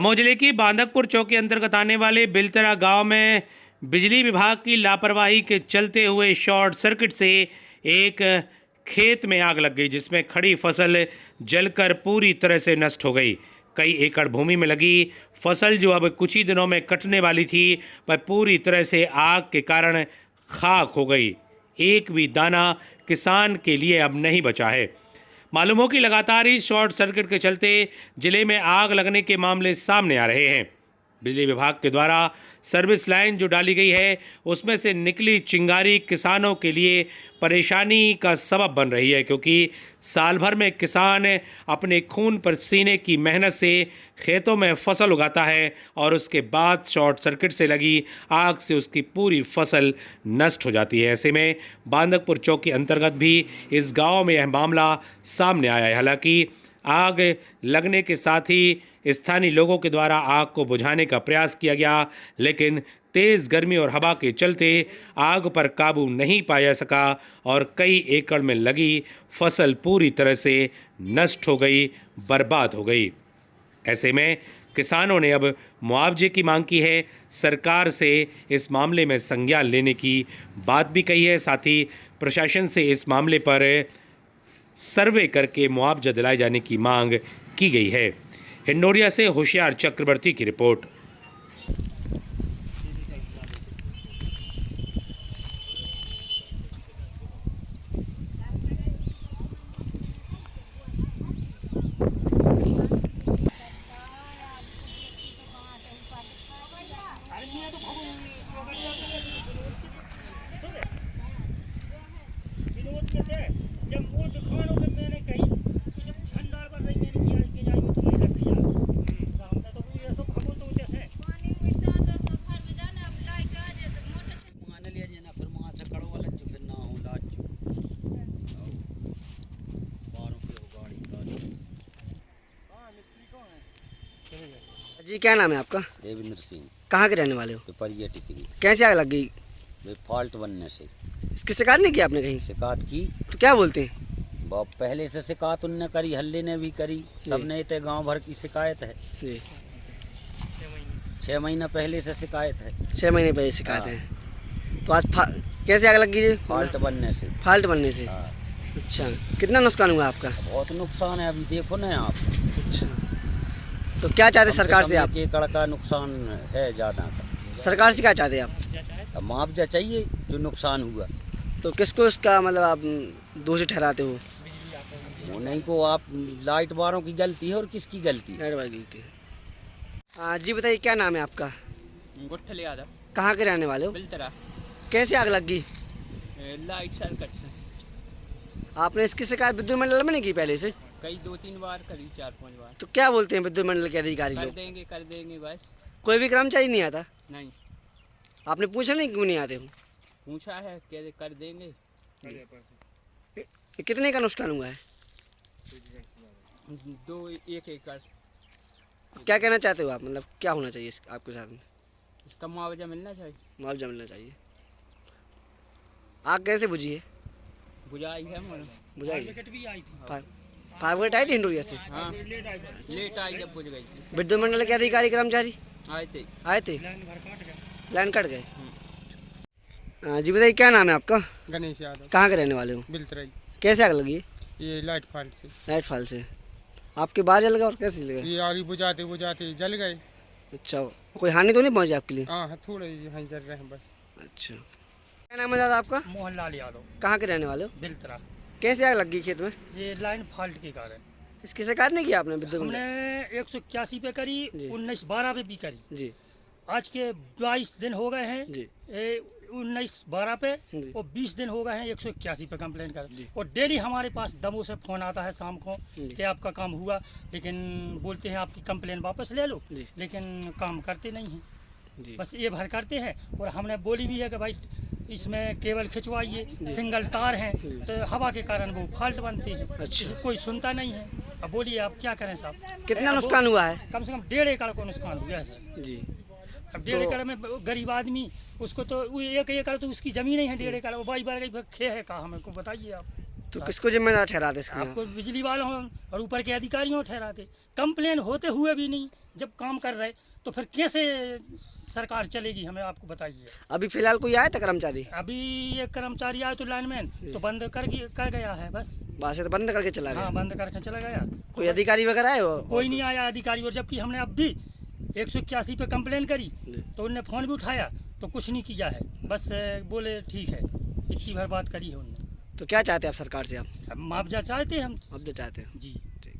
दमोह जिले की बांदकपुर चौकी अंतर्गत आने वाले बिलतरा गांव में बिजली विभाग की लापरवाही के चलते हुए शॉर्ट सर्किट से एक खेत में आग लग गई, जिसमें खड़ी फसल जलकर पूरी तरह से नष्ट हो गई। कई एकड़ भूमि में लगी फसल जो अब कुछ ही दिनों में कटने वाली थी, वह पूरी तरह से आग के कारण खाक हो गई। एक भी दाना किसान के लिए अब नहीं बचा है। मालूम हो कि लगातार ही शॉर्ट सर्किट के चलते जिले में आग लगने के मामले सामने आ रहे हैं। बिजली विभाग के द्वारा सर्विस लाइन जो डाली गई है, उसमें से निकली चिंगारी किसानों के लिए परेशानी का सबब बन रही है, क्योंकि साल भर में किसान अपने खून पसीने की मेहनत से खेतों में फसल उगाता है और उसके बाद शॉर्ट सर्किट से लगी आग से उसकी पूरी फसल नष्ट हो जाती है। ऐसे में बांदकपुर चौकी अंतर्गत भी इस गांव में यह मामला सामने आया है। हालांकि आग लगने के साथ ही स्थानीय लोगों के द्वारा आग को बुझाने का प्रयास किया गया, लेकिन तेज़ गर्मी और हवा के चलते आग पर काबू नहीं पाया जा सका और कई एकड़ में लगी फसल पूरी तरह से नष्ट हो गई, बर्बाद हो गई। ऐसे में किसानों ने अब मुआवजे की मांग की है। सरकार से इस मामले में संज्ञान लेने की बात भी कही है। साथ ही प्रशासन से इस मामले पर सर्वे करके मुआवजा दिलाए जाने की मांग की गई है। हिंडोरिया से होशियार चक्रवर्ती की रिपोर्ट। जी, क्या नाम है आपका? देवेंद्र सिंह। कहाँ के रहने वाले हो? पिपरिया टिकरी। कैसे आग लग गई? फॉल्ट बनने से। इसकी शिकायत नहीं की आपने कहीं? शिकायत की तो क्या बोलते हैं? बहुत पहले से शिकायत उनने करी, हल्ले ने भी करी, सबने इतने गांव भर की शिकायत है जी। 6 महीना पहले से शिकायत है। 6 महीने पहले शिकायत है। तो आज कैसे आग लग गई? फॉल्ट बनने से। फॉल्ट बनने से। हाँ। अच्छा, कितना नुकसान हुआ आपका? बहुत नुकसान है, अभी देखो ना आप। अच्छा, तो क्या चाहते सरकार से आप? 1 एकड़ का नुकसान है ज़्यादा का। सरकार से क्या चाहते आप? अब मुआवजा चाहिए जो नुकसान हुआ। तो किसको इसका मतलब आप दोषी ठहराते हो? उन्हीं को। आप लाइट वालों की गलती है और किसकी गलती है? गलती है। हाँ जी, बताइए क्या नाम है आपका? गुट्ठल यादव। कहाँ के रहने वाले हो? बिलतरा। कैसे आग लग गई? लाइट सर्किट से। आपने इसकी शिकायत विद्युत मंडल में नहीं की पहले से? कई 2-3 बार करी, 4-5 बार। तो क्या बोलते हैं विद्युत मंडल के अधिकारी कर लोग? देंगे बस। कोई भी कर्मचारी नहीं आता? नहीं, आपने पूछा नहीं क्यों नहीं आते हो? पूछा है कि कर देंगे। कितने का नुकसान हुआ है? 1 एकड़। क्या कहना चाहते हो आप? मतलब क्या होना चाहिए आपके साथ में? इसका मुआवजा मिलना चाहिए। मुआवजा मिलना चाहिए। आग कैसे बुझी है? बुझाई है बुझाई भी आई थी। फायर ब्रिगेड आई थी हिंडोरिया से? हाँ, लेट आई जब बुझ गई थी। विद्युत मंडल के अधिकारी कर्मचारी आए थे। लाइन कट गए। हाँ जी, बताइए क्या नाम है आपका? गणेश यादव। कहाँ के रहने वाले हो? बिलतरा। कैसे आग लगी? ये लाइट फॉल्ट से। लाइट फॉल से। आपके बाहर जल गया और कैसे जल गया? ये आगे बुझाते बुझाते जल गए। अच्छा, कोई हानि तो नहीं पहुंची आपके लिए? हाँ, थोड़े यहाँ जल रहे हैं बस। अच्छा, क्या नाम है दादा आपका? मोहनलाल यादव। कहाँ के रहने वाले हो? बिलतरा। कैसे आग लग गई खेत में? ये लाइन फॉल्ट के कारण। इसकी शिकायत नहीं की आपने विद्युत मंडल? हमने 181 पे करी, जी। 19-12 पे भी करी। जी आज के 22 दिन हो गए हैं। जी 19-12 पे जी। और 20 दिन हो गए हैं 181 पे कंप्लेन कर। जी। और डेली हमारे पास दमोह से फ़ोन आता है शाम को जी। कि आपका काम हुआ, लेकिन बोलते हैं आपकी कंप्लेन वापस ले लो, जी। लेकिन काम करते नहीं हैं। जी। बस ये भर करते हैं। और हमने बोली भी है कि भाई इसमें केबल खिंचवाइए, सिंगल तार हैं तो हवा के कारण वो फॉल्ट बनती है। अच्छा। कोई सुनता नहीं है। अब बोलिए आप क्या करें साहब? कितना नुकसान हुआ है? कम से कम 1.5 एकड़ को नुकसान हुआ है सर। जी। अब 1.5 एकड़ में गरीब आदमी, उसको तो 1 एकड़ तो उसकी जमीन ही है। 1.5 एकड़ वो बाई बार खे है कहा, हमें को बताइए आप। तो किसको जिम्मेदार ठहराते इसको? आपको बिजली वालों और ऊपर के अधिकारियों ठहराते। कंप्लेन होते हुए भी नहीं, जब काम कर रहे तो फिर कैसे सरकार चलेगी, हमें आपको बताइए। अभी फिलहाल कोई आया था कर्मचारी? अभी एक कर्मचारी आया तो लाइनमैन तो बंद कर गया है बस। वहाँ से तो बंद करके चला गया। हाँ, बंद करके चला गया। कोई अधिकारी वगैरह आए हो? कोई नहीं आया अधिकारी, और जबकि हमने अब भी 181 पे कंप्लेन करी तो उनने फ़ोन भी उठाया तो कुछ नहीं किया है, बस बोले ठीक है, इतनी भर बात करी है उनने। तो क्या चाहते हैं आप सरकार से? आप अब मुआवजा चाहते हैं हम। अब जो चाहते हैं जी। ठीक।